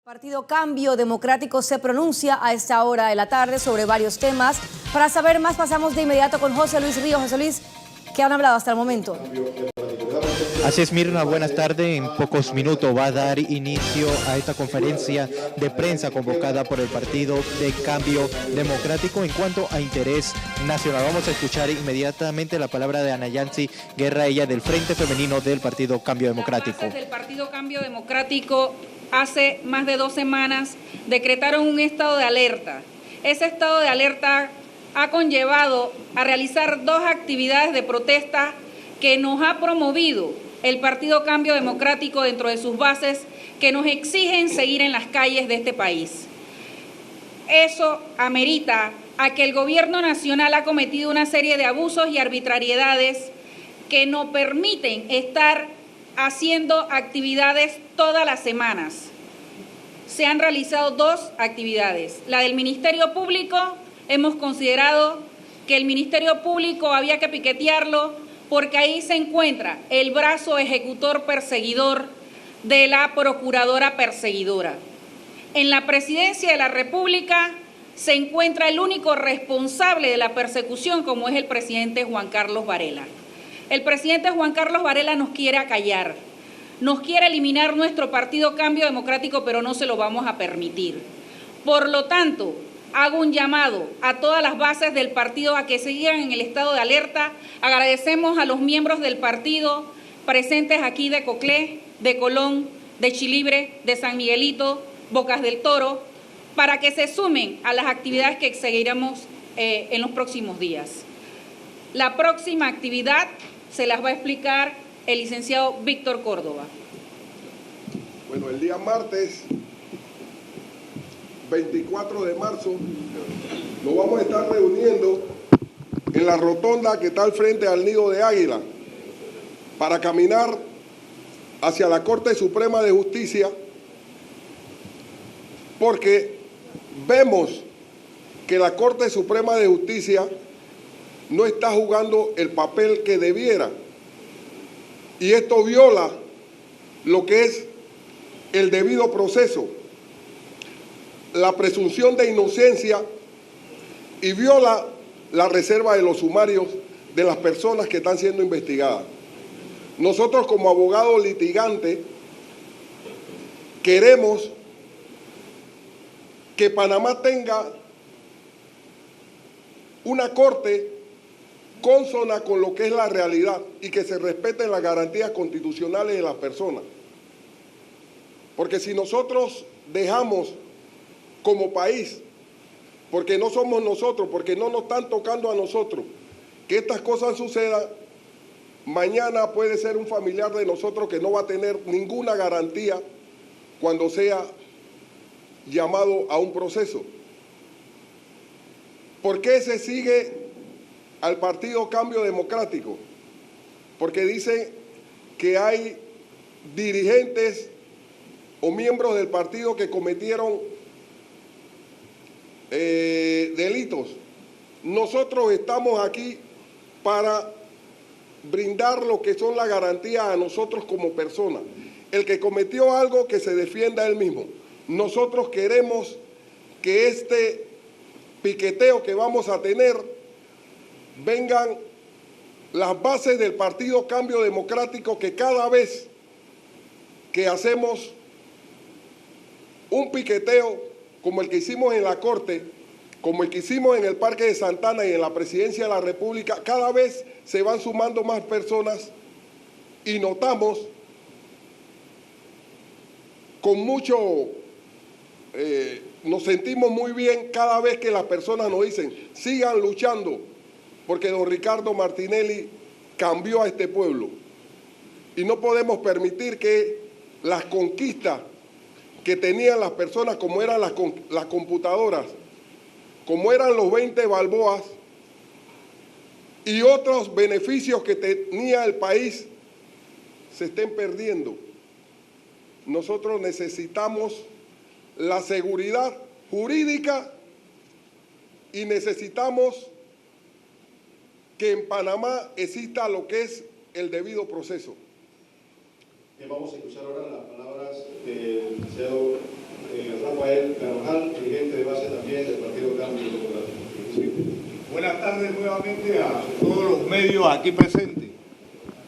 Partido Cambio Democrático se pronuncia a esta hora de la tarde sobre varios temas. Para saber más, pasamos de inmediato con José Luis Ríos. José Luis, ¿qué han hablado hasta el momento? Así es, Mirna, buenas tardes. En pocos minutos va a dar inicio a esta conferencia de prensa convocada por el Partido de Cambio Democrático en cuanto a interés nacional. Vamos a escuchar inmediatamente la palabra de Ana Yancy Guerra, ella del Frente Femenino del Partido Cambio Democrático. Las bases del Partido Cambio Democrático hace más de 2 semanas decretaron un estado de alerta. Ese estado de alerta ha conllevado a realizar 2 actividades de protesta que nos ha promovido el Partido Cambio Democrático dentro de sus bases, que nos exigen seguir en las calles de este país. Eso amerita a que el gobierno nacional ha cometido una serie de abusos y arbitrariedades que no permiten estar haciendo actividades todas las semanas. Se han realizado 2 actividades. La del Ministerio Público, hemos considerado que el Ministerio Público había que piquetearlo porque ahí se encuentra el brazo ejecutor perseguidor de la procuradora perseguidora. En la Presidencia de la República se encuentra el único responsable de la persecución, como es el presidente Juan Carlos Varela. El presidente Juan Carlos Varela nos quiere acallar, nos quiere eliminar nuestro Partido Cambio Democrático, pero no se lo vamos a permitir. Por lo tanto, hago un llamado a todas las bases del partido a que sigan en el estado de alerta. Agradecemos a los miembros del partido presentes aquí de Coclé, de Colón, de Chilibre, de San Miguelito, Bocas del Toro, para que se sumen a las actividades que seguiremos en los próximos días. La próxima actividad se las va a explicar el licenciado Víctor Córdoba. Bueno, el día martes 24 de marzo nos vamos a estar reuniendo en la rotonda que está al frente al Nido de Águila para caminar hacia la Corte Suprema de Justicia, porque vemos que la Corte Suprema de Justicia no está jugando el papel que debiera, y esto viola lo que es el debido proceso, la presunción de inocencia, y viola la reserva de los sumarios de las personas que están siendo investigadas. Nosotros, como abogados litigantes, queremos que Panamá tenga una corte consona con lo que es la realidad y que se respeten las garantías constitucionales de las personas. Porque si nosotros dejamos como país, porque no somos nosotros, porque no nos están tocando a nosotros, que estas cosas sucedan, mañana puede ser un familiar de nosotros que no va a tener ninguna garantía cuando sea llamado a un proceso. ¿Por qué se sigue al Partido Cambio Democrático? Porque dicen que hay dirigentes o miembros del partido que cometieron delitos. Nosotros estamos aquí para brindar lo que son las garantías a nosotros como personas. El que cometió algo, que se defienda él mismo. Nosotros queremos que este piqueteo que vamos a tener vengan las bases del Partido Cambio Democrático, que cada vez que hacemos un piqueteo como el que hicimos en la Corte, como el que hicimos en el Parque de Santana y en la Presidencia de la República, cada vez se van sumando más personas y notamos con mucho, nos sentimos muy bien cada vez que las personas nos dicen, sigan luchando, porque don Ricardo Martinelli cambió a este pueblo. Y no podemos permitir que las conquistas que tenían las personas, como eran las computadoras, como eran los 20 balboas y otros beneficios que tenía el país, se estén perdiendo. Nosotros necesitamos la seguridad jurídica y necesitamos que en Panamá exista lo que es el debido proceso. Bien, vamos a escuchar ahora las palabras del licenciado también del Partido Cambio Democrático. Sí. Buenas tardes nuevamente a todos los medios aquí presentes.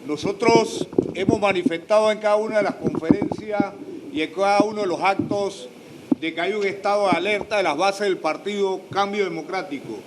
Nosotros hemos manifestado en cada una de las conferencias y en cada uno de los actos de que hay un estado de alerta de las bases del Partido Cambio Democrático.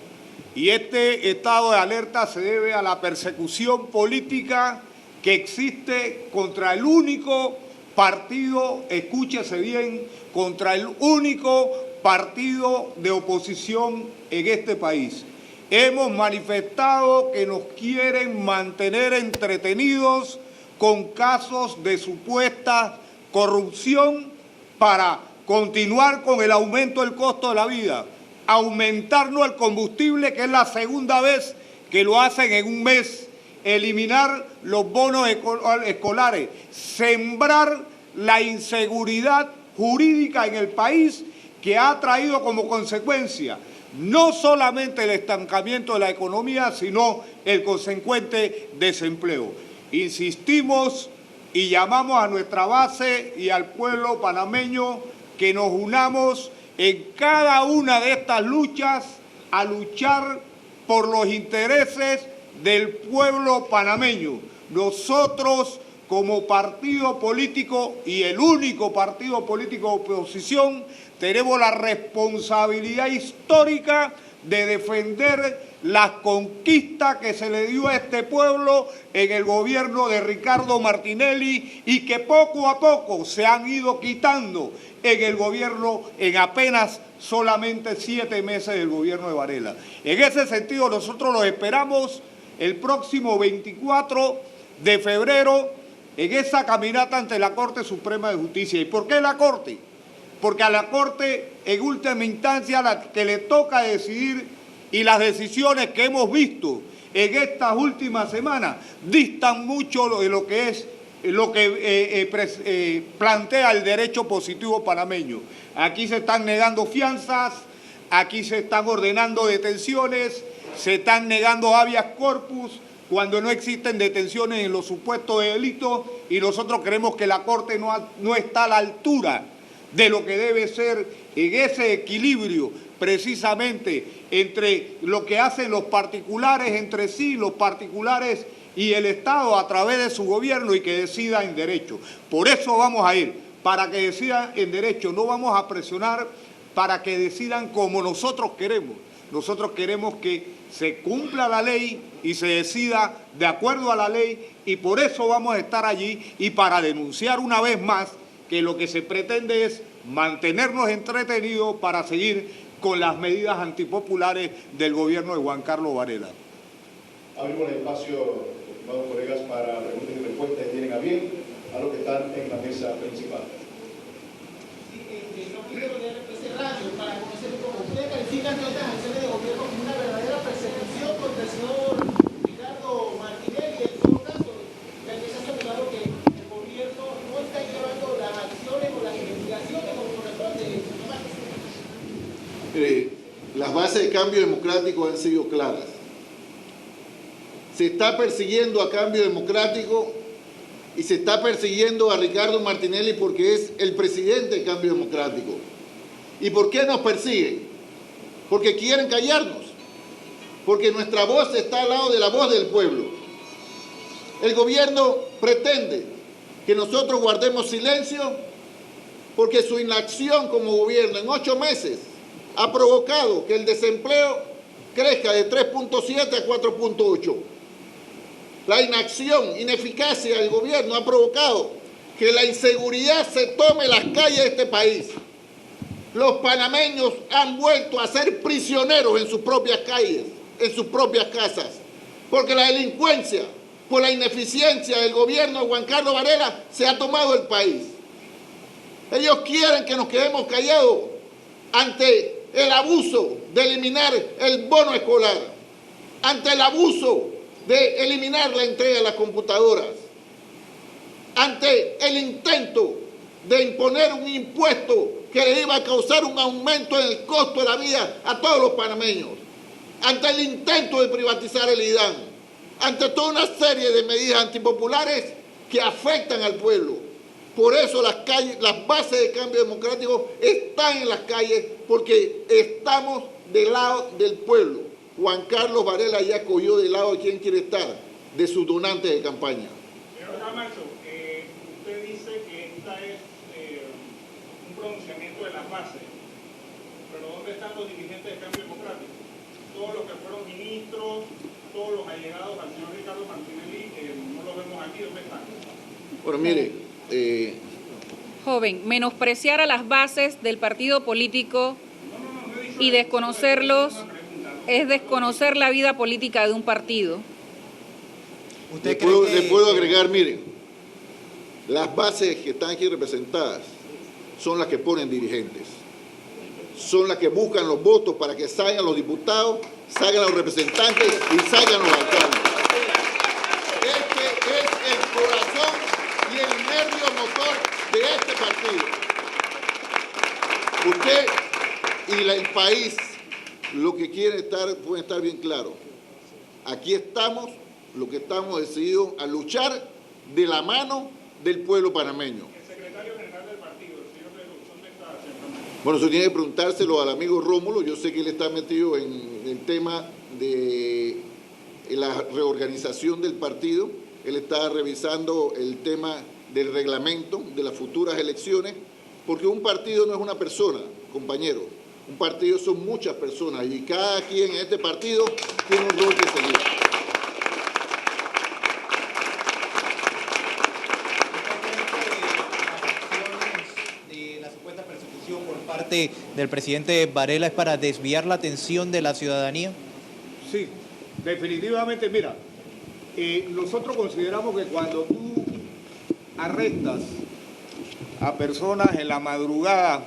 Y este estado de alerta se debe a la persecución política que existe contra el único partido, escúchese bien, contra el único partido de oposición en este país. Hemos manifestado que nos quieren mantener entretenidos con casos de supuesta corrupción para continuar con el aumento del costo de la vida, aumentarnos el combustible, que es la segunda vez que lo hacen en un mes, eliminar los bonos escolares, sembrar la inseguridad jurídica en el país, que ha traído como consecuencia no solamente el estancamiento de la economía, sino el consecuente desempleo. Insistimos y llamamos a nuestra base y al pueblo panameño que nos unamos en cada una de estas luchas a luchar por los intereses del pueblo panameño. Nosotros, como partido político y el único partido político de oposición, tenemos la responsabilidad histórica de defender las conquistas que se le dio a este pueblo en el gobierno de Ricardo Martinelli y que poco a poco se han ido quitando en el gobierno en apenas solamente 7 meses del gobierno de Varela. En ese sentido, nosotros los esperamos el próximo 24 de febrero en esa caminata ante la Corte Suprema de Justicia. ¿Y por qué la Corte? Porque a la Corte, en última instancia, la que le toca decidir, y las decisiones que hemos visto en estas últimas semanas distan mucho de lo que es plantea el derecho positivo panameño. Aquí se están negando fianzas, aquí se están ordenando detenciones, se están negando habeas corpus cuando no existen detenciones en los supuestos de delitos, y nosotros creemos que la Corte no está a la altura de lo que debe ser en ese equilibrio precisamente entre lo que hacen los particulares entre sí, los particulares y el Estado a través de su gobierno, y que decida en derecho. Por eso vamos a ir, para que decidan en derecho. No vamos a presionar para que decidan como nosotros queremos. Nosotros queremos que se cumpla la ley y se decida de acuerdo a la ley, y por eso vamos a estar allí, y para denunciar una vez más que lo que se pretende es mantenernos entretenidos para seguir con las medidas antipopulares del gobierno de Juan Carlos Varela. Abrimos el espacio, estimados colegas, para preguntas y respuestas que tienen a bien a los que están en la mesa principal. No quiero leer ese radio para conocer cómo ustedes califican todas estas acciones de gobierno como una verdadera persecución contra el señor Ricardo Martinelli. En todo caso, ya que se ha señalado que el gobierno no está llevando las acciones o las investigaciones como corresponde, señor Martinelli. Las bases de Cambio Democrático han sido claras. Se está persiguiendo a Cambio Democrático y se está persiguiendo a Ricardo Martinelli porque es el presidente de Cambio Democrático. ¿Y por qué nos persiguen? Porque quieren callarnos, porque nuestra voz está al lado de la voz del pueblo. El gobierno pretende que nosotros guardemos silencio porque su inacción como gobierno en 8 meses ha provocado que el desempleo crezca de 3.7 a 4.8. La inacción, ineficacia del gobierno ha provocado que la inseguridad se tome las calles de este país. Los panameños han vuelto a ser prisioneros en sus propias calles, en sus propias casas, porque la delincuencia, por la ineficiencia del gobierno de Juan Carlos Varela, se ha tomado el país. Ellos quieren que nos quedemos callados ante el abuso de eliminar el bono escolar, ante el abuso de eliminar la entrega de las computadoras, ante el intento de imponer un impuesto que le iba a causar un aumento en el costo de la vida a todos los panameños, ante el intento de privatizar el IDAN, ante toda una serie de medidas antipopulares que afectan al pueblo. Por eso las calles, las bases de cambio democrático están en las calles, porque estamos del lado del pueblo. Juan Carlos Varela ya cogió del lado de quién quiere estar, de sus donantes de campaña. Señor Camacho, usted dice que esta es un pronunciamiento de las bases, pero ¿dónde están los dirigentes de Cambio Democrático? Todos los que fueron ministros, todos los allegados al señor Ricardo Martinelli, no los vemos aquí, ¿dónde están? Bueno, mire... Joven, menospreciar a las bases del partido político y desconocerlos es desconocer la vida política de un partido. Le puedo agregar, miren, las bases que están aquí representadas son las que ponen dirigentes, son las que buscan los votos para que salgan los diputados, salgan los representantes y salgan los alcaldes. Este es el corazón y el nervio motor de este partido. Usted y el país lo que quieren pueden estar bien claro. Aquí estamos, lo que estamos decididos a luchar de la mano del pueblo panameño. El secretario general del partido, el señor de Luz, ¿dónde está, señor Camacho? Bueno, eso tiene que preguntárselo al amigo Rómulo. Yo sé que él está metido en el tema de la reorganización del partido. Él está revisando el tema del reglamento de las futuras elecciones, porque un partido no es una persona, compañero. Un partido son muchas personas y cada quien en este partido tiene un rol que seguir. De la supuesta persecución por parte del presidente Varela es para desviar la atención de la ciudadanía. Sí, definitivamente, mira, nosotros consideramos que cuando tú arrestas a personas en la madrugada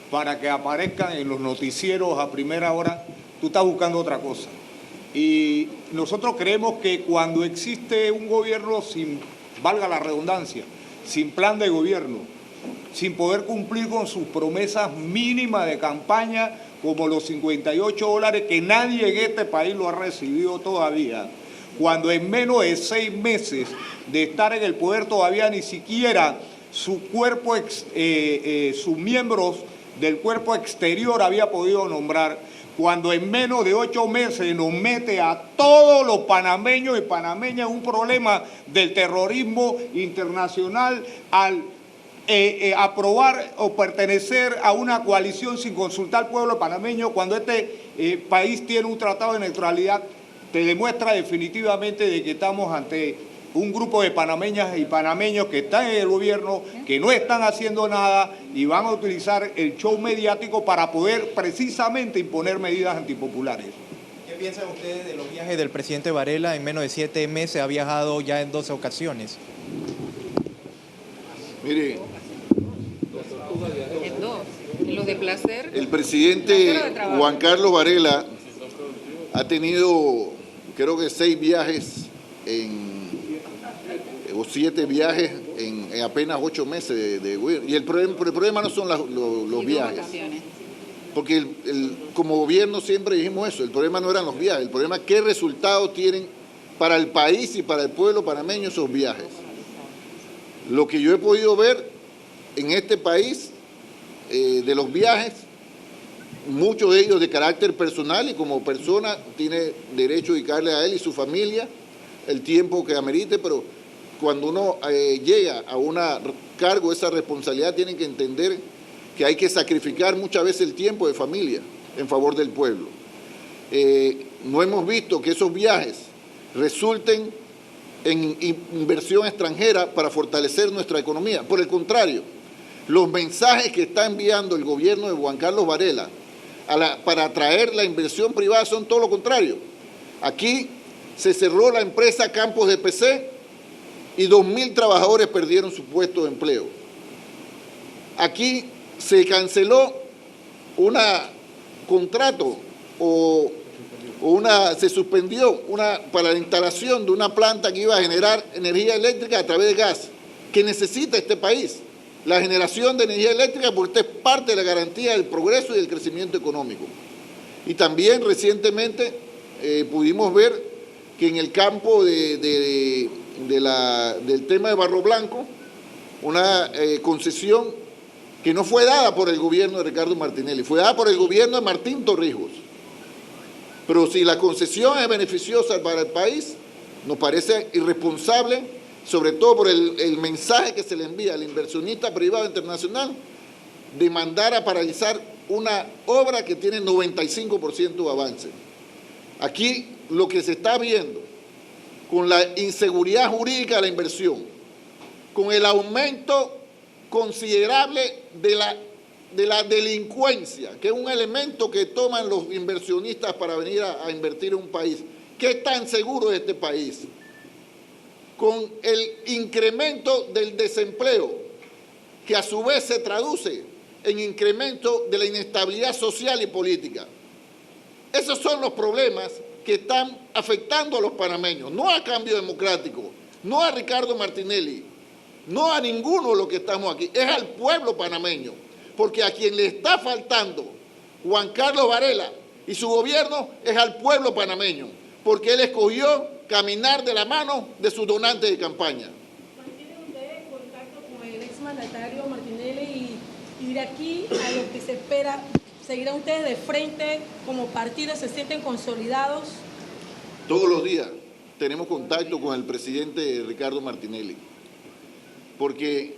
para que aparezcan en los noticieros a primera hora, tú estás buscando otra cosa. Y nosotros creemos que cuando existe un gobierno sin, valga la redundancia, sin plan de gobierno, sin poder cumplir con sus promesas mínimas de campaña, como los $58 que nadie en este país lo ha recibido todavía, cuando en menos de 6 meses de estar en el poder todavía ni siquiera su cuerpo, sus miembros del cuerpo exterior había podido nombrar, cuando en menos de 8 meses nos mete a todos los panameños y panameñas en un problema del terrorismo internacional al aprobar o pertenecer a una coalición sin consultar al pueblo panameño, cuando este país tiene un tratado de neutralidad, te demuestra definitivamente de que estamos ante un grupo de panameñas y panameños que están en el gobierno, que no están haciendo nada y van a utilizar el show mediático para poder precisamente imponer medidas antipopulares. ¿Qué piensan ustedes de los viajes del presidente Varela? En menos de 7 meses ha viajado ya en 12 ocasiones. Mire, En dos. En los de placer. el presidente Juan Carlos Varela ha tenido, creo que 6 viajes o 7 viajes en apenas 8 meses de gobierno. Y el problema no son los viajes. Porque como gobierno siempre dijimos eso, el problema no eran los viajes, el problema es qué resultados tienen para el país y para el pueblo panameño esos viajes. Lo que yo he podido ver en este país de los viajes, muchos de ellos de carácter personal, y como persona tiene derecho a dedicarle a él y su familia el tiempo que amerite, pero cuando uno llega a un cargo, esa responsabilidad, tienen que entender que hay que sacrificar muchas veces el tiempo de familia en favor del pueblo. No hemos visto que esos viajes resulten en inversión extranjera para fortalecer nuestra economía. Por el contrario, los mensajes que está enviando el gobierno de Juan Carlos Varela para atraer la inversión privada son todo lo contrario. Aquí se cerró la empresa Campos de PC y 2.000 trabajadores perdieron su puesto de empleo. Aquí se canceló un contrato se suspendió para la instalación de una planta que iba a generar energía eléctrica a través de gas, que necesita este país, la generación de energía eléctrica, porque esta es parte de la garantía del progreso y del crecimiento económico. Y también recientemente pudimos ver que en el campo del tema de Barro Blanco, una concesión que no fue dada por el gobierno de Ricardo Martinelli, fue dada por el gobierno de Martín Torrijos. Pero si la concesión es beneficiosa para el país, nos parece irresponsable, sobre todo por el mensaje que se le envía al inversionista privado internacional, de mandar a paralizar una obra que tiene 95% de avance. Aquí lo que se está viendo con la inseguridad jurídica de la inversión, con el aumento considerable de la delincuencia, que es un elemento que toman los inversionistas para venir a invertir en un país. ¿Qué tan seguro es este país? Con el incremento del desempleo, que a su vez se traduce en incremento de la inestabilidad social y política. Esos son los problemas que están afectando a los panameños, no a Cambio Democrático, no a Ricardo Martinelli, no a ninguno de los que estamos aquí, es al pueblo panameño, porque a quien le está faltando Juan Carlos Varela y su gobierno es al pueblo panameño, porque él escogió caminar de la mano de sus donantes de campaña. ¿Mantienen ustedes contacto con el exmandatario Martinelli y de aquí a lo que se espera, seguirán ustedes de frente como partido, se sienten consolidados? Todos los días tenemos contacto con el presidente Ricardo Martinelli, porque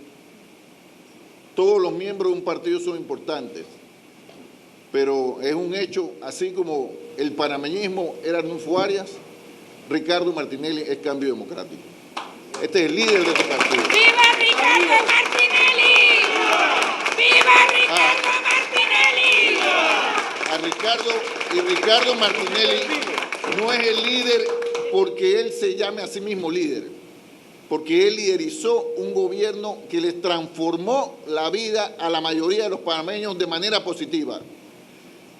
todos los miembros de un partido son importantes, pero es un hecho, así como el panameñismo era Arnulfo Arias, Ricardo Martinelli es Cambio Democrático. Este es el líder de este partido. ¡Viva Ricardo Martinelli! ¡Viva Ricardo Martinelli! Ricardo Martinelli no es el líder porque él se llame a sí mismo líder, porque él liderizó un gobierno que les transformó la vida a la mayoría de los panameños de manera positiva,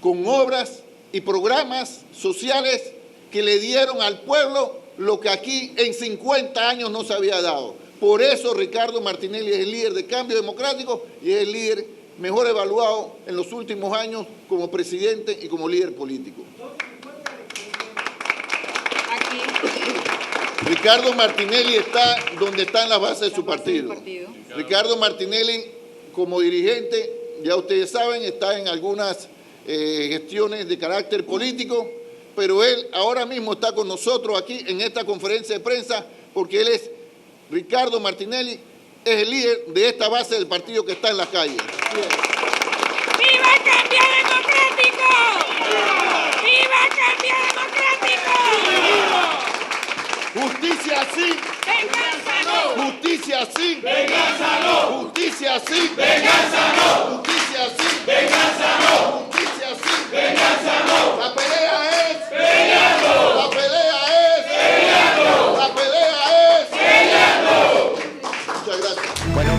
con obras y programas sociales que le dieron al pueblo lo que aquí en 50 años no se había dado. Por eso Ricardo Martinelli es el líder de Cambio Democrático y es el líder mejor evaluado en los últimos años como presidente y como líder político. Ricardo Martinelli está donde están las bases de su partido. Ricardo Martinelli, como dirigente, ya ustedes saben, está en algunas gestiones de carácter político, pero él ahora mismo está con nosotros aquí en esta conferencia de prensa porque él es, Ricardo Martinelli, es el líder de esta base del partido que está en las calles. ¡Viva Cambio Democrático! ¡Viva Cambio Democrático! Justicia sí, ¡Venganza no! justicia sí, ¡Venganza no! justicia sí, ¡Venganza no! justicia sí, ¡Venganza no! justicia sí, ¡Venganza no! la pelea es ¡Peleando! la pelea es ¡Peleando! la pelea es ¡Peleando! Muchas gracias. Bueno,